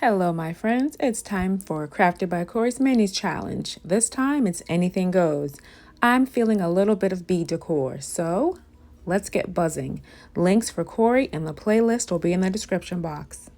Hello, my friends. It's time for Crafted by Corie Minis challenge. This time it's anything goes. I'm feeling a little bit of bead decor, so let's get buzzing. Links for Corie and the playlist will be in the description box.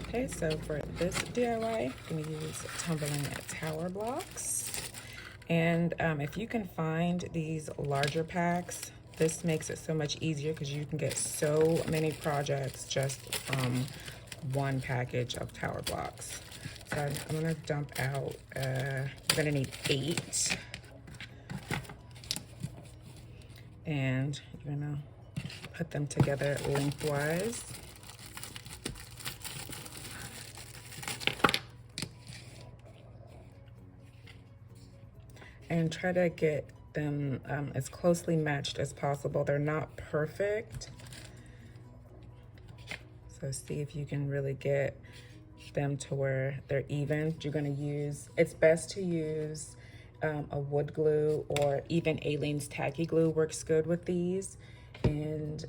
Okay, so for this DIY, I'm going to use tumbling tower blocks. And if you can find these larger packs, this makes it so much easier because you can get so many projects just from one package of tower blocks. So I'm gonna dump out, you're gonna need 8. And you're gonna put them together lengthwise. And try to get them as closely matched as possible. They're not perfect. So see if you can really get them to where they're even. You're gonna use, it's best to use a wood glue, or even Aleene's tacky glue works good with these. And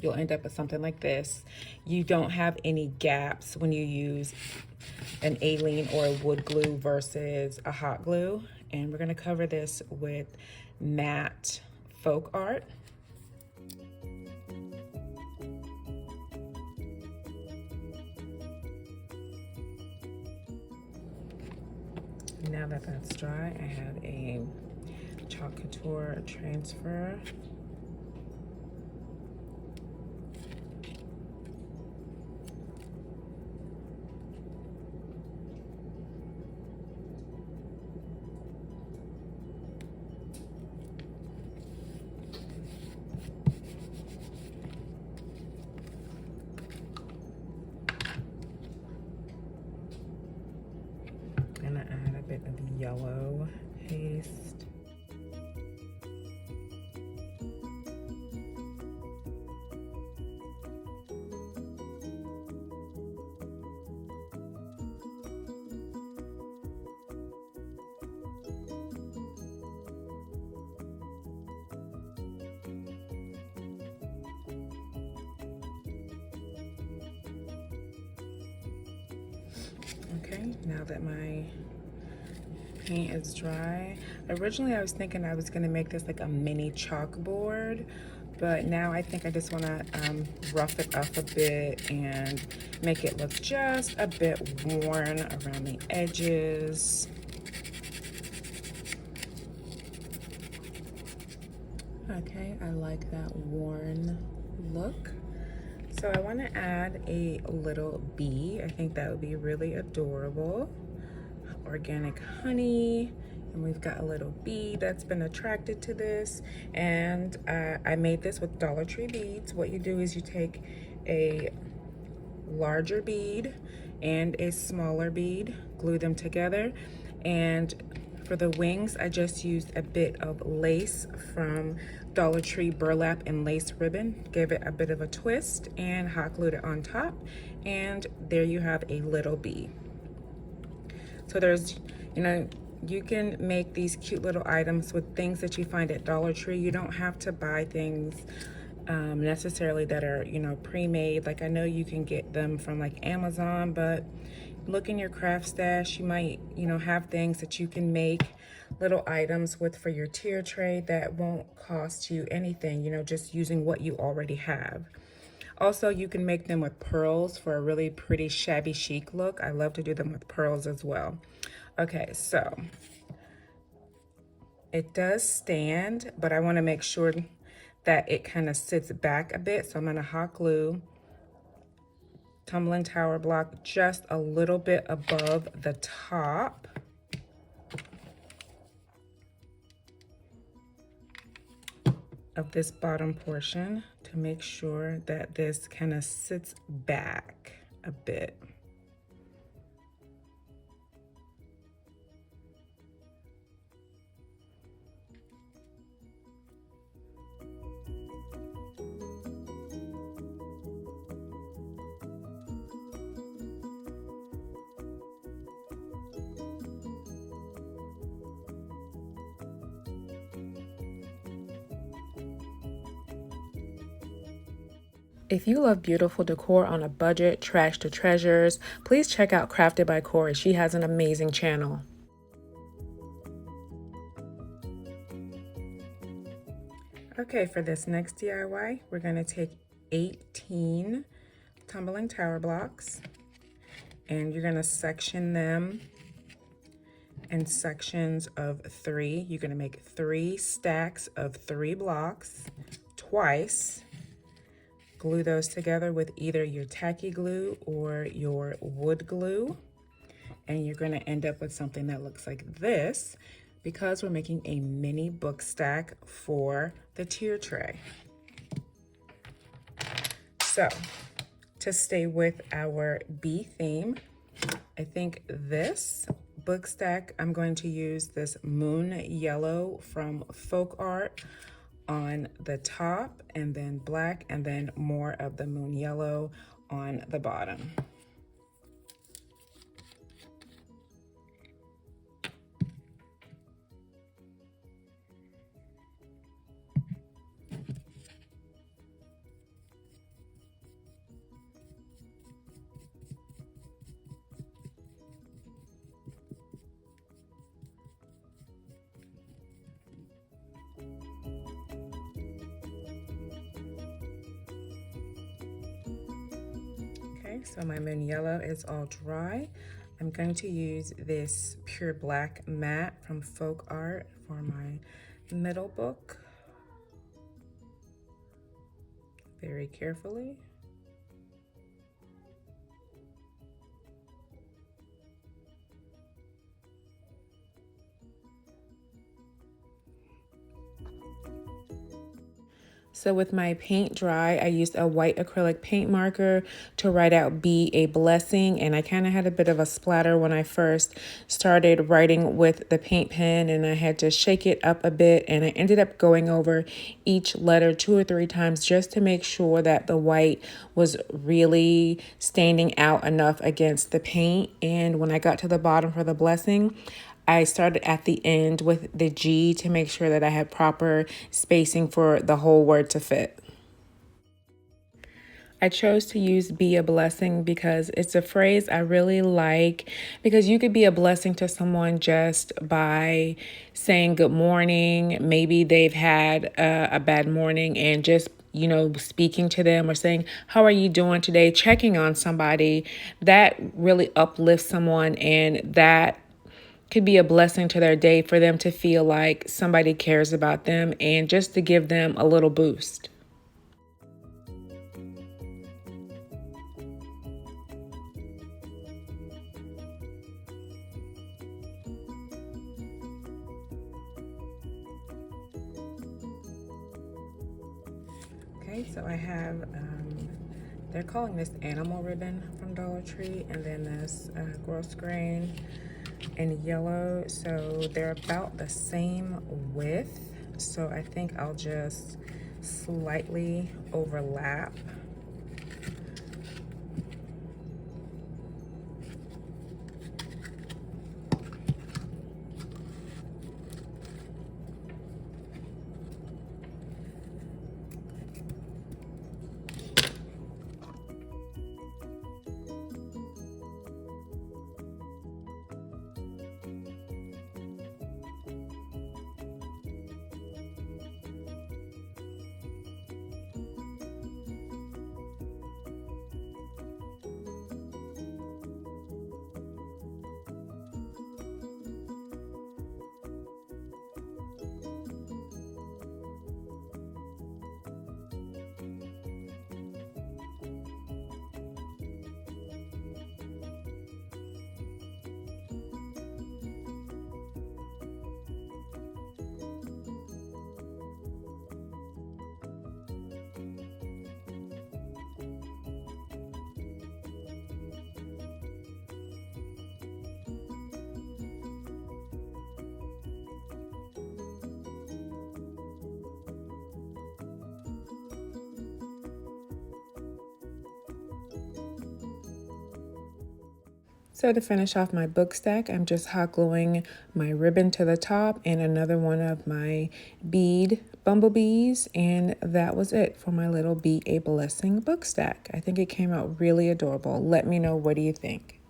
you'll end up with something like this. You don't have any gaps when you use an Aleene or a wood glue versus a hot glue. And we're gonna cover this with matte folk art. Now that that's dry, I have a chalk couture transfer. And I add a bit of yellow paste. Okay, now that my paint is dry, originally I was thinking I was gonna make this like a mini chalkboard, but now I think I just wanna rough it up a bit and make it look just a bit worn around the edges. Okay, I like that worn look. So I want to add a little bee. I think that would be really adorable. Organic honey, and we've got a little bee that's been attracted to this. And I made this with DollarTree beads. What you do is you take a larger bead and a smaller bead, glue them together, and for the wings, I just used a bit of lace from DollarTree burlap and lace ribbon, gave it a bit of a twist, and hot glued it on top. And there you have a little bee. So there's, you can make these cute little items with things that you find at Dollar Tree. You don't have to buy things necessarily that are, pre-made. Like I know you can get them from like Amazon, but look in your craft stash. You might, have things that you can make little items with for your tier tray that won't cost you anything, just using what you already have. Also, you can make them with pearls for a really pretty shabby chic look. I love to do them with pearls as well. Okay, so it does stand, but I want to make sure that it kind of sits back a bit. So I'm going to hot glue tumbling tower block just a little bit above the top. Of this bottom portion to make sure that this kind of sits back a bit. If you love beautiful decor on a budget, trash to treasures, please check out Crafted by Corie. She has an amazing channel. Okay, for this next DIY, we're going to take 18 tumbling tower blocks, and you're going to section them in sections of 3. You're going to make 3 stacks of 3 blocks twice. Glue those together with either your tacky glue or your wood glue, and you're going to end up with something that looks like this, because we're making a mini book stack for the tier tray. So to stay with our bee theme, I think this book stack, I'm going to use this moon yellow from Folk Art on the top, and then black, and then more of the moon yellow on the bottom. Okay, so my moon yellow is all dry. I'm going to use this pure black matte from Folk Art for my middle book. Very carefully. So with my paint dry, I used a white acrylic paint marker to write out "Be a Blessing," and I kind of had a bit of a splatter when I first started writing with the paint pen, and I had to shake it up a bit, and I ended up going over each letter 2 or 3 times just to make sure that the white was really standing out enough against the paint. And when I got to the bottom for the blessing, I started at the end with the G to make sure that I had proper spacing for the whole word to fit. I chose to use "be a blessing" because it's a phrase I really like, because you could be a blessing to someone just by saying good morning. Maybe they've had a bad morning, and just speaking to them or saying, "How are you doing today?" Checking on somebody, that really uplifts someone, and that could be a blessing to their day, for them to feel like somebody cares about them and just to give them a little boost. Okay, so I have, they're calling this animal ribbon from DollarTree, and then this gross grain in yellow. So they're about the same width. So I think I'll just slightly overlap. So to finish off my book stack, I'm just hot gluing my ribbon to the top and another one of my bead bumblebees, and that was it for my little Be a Blessing book stack. I think it came out really adorable. Let me know, what do you think?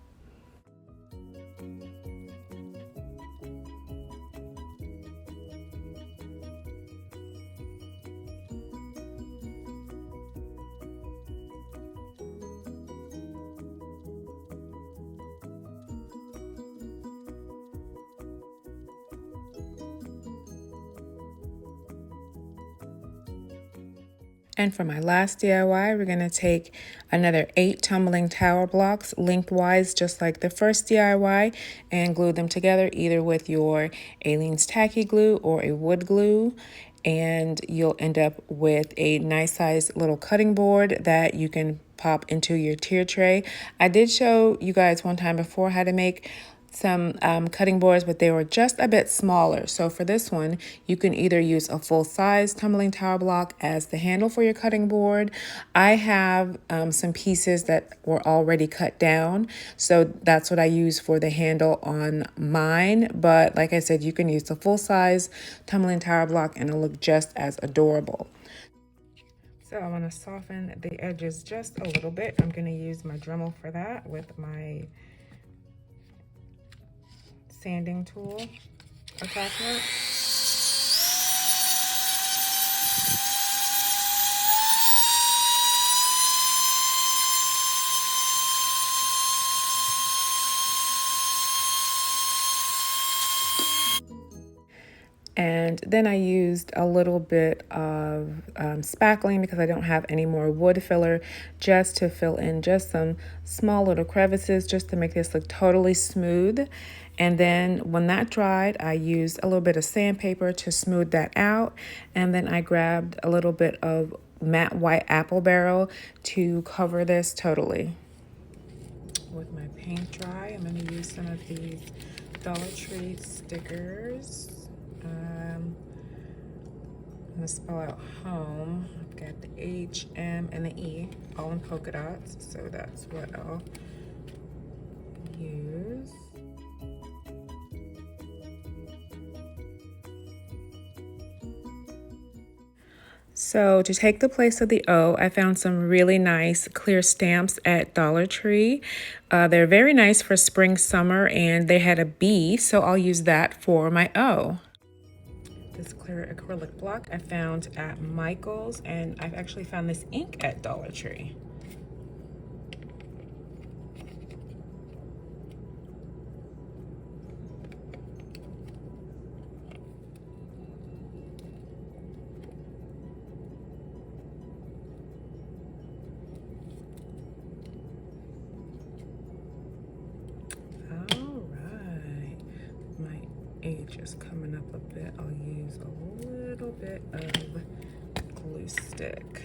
And for my last DIY, we're going to take another 8 tumbling tower blocks lengthwise, just like the first DIY, and glue them together either with your Aleene's Tacky Glue or a wood glue. And you'll end up with a nice size little cutting board that you can pop into your tier tray. I did show you guys one time before how to make some cutting boards, but they were just a bit smaller. So for this one, you can either use a full-size tumbling tower block as the handle for your cutting board. I have some pieces that were already cut down, so that's what I use for the handle on mine. But like I said, you can use the full-size tumbling tower block and it'll look just as adorable. So I want to soften the edges just a little bit. I'm going to use my Dremel for that with my sanding tool attachment. And then I used a little bit of spackling because I don't have any more wood filler, just to fill in just some small little crevices just to make this look totally smooth. And then when that dried, I used a little bit of sandpaper to smooth that out. And then I grabbed a little bit of matte white apple barrel to cover this totally. With my paint dry, I'm going to use some of these DollarTree stickers. I'm going to spell out home. I've got the H, M, and the E, all in polka dots, so that's what I'll use. So to take the place of the O, I found some really nice clear stamps at Dollar Tree. They're very nice for spring, summer, and they had a B, so I'll use that for my O. This clear acrylic block I found at Michael's, and I've actually found this ink at Dollar Tree. H is coming up a bit. I'll use a little bit of glue stick.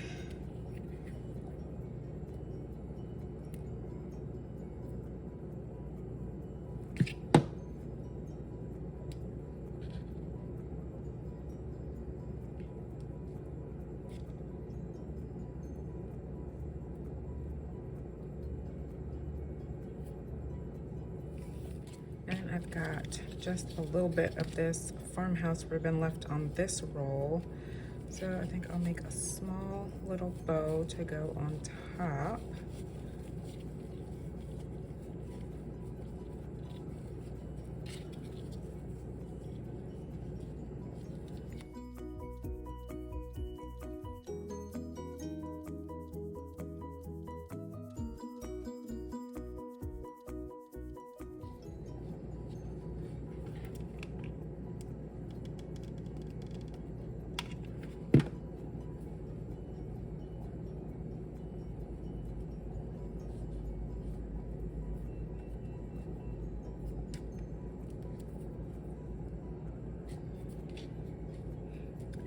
And I've got just a little bit of this farmhouse ribbon left on this roll. So I think I'll make a small little bow to go on top.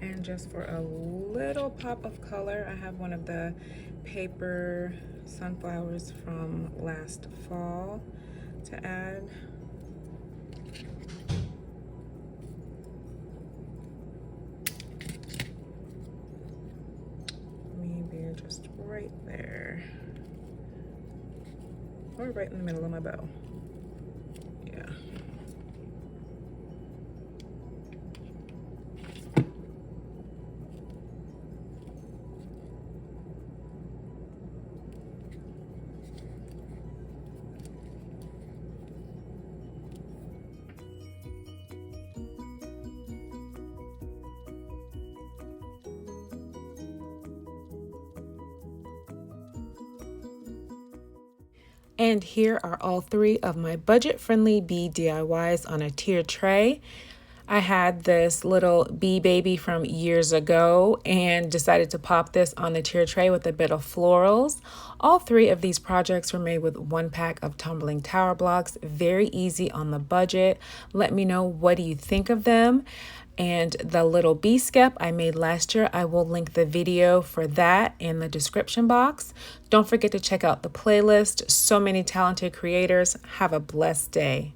And just for a little pop of color, I have one of the paper sunflowers from last fall to add. Maybe just right there. Or right in the middle of my bow. Yeah. And here are all 3 of my budget-friendly bee DIYs on a tiered tray. I had this little bee baby from years ago and decided to pop this on the tier tray with a bit of florals. All 3 of these projects were made with 1 pack of tumbling tower blocks. Very easy on the budget. Let me know, what do you think of them? And the little bee skep I made last year, I will link the video for that in the description box. Don't forget to check out the playlist. So many talented creators. Have a blessed day.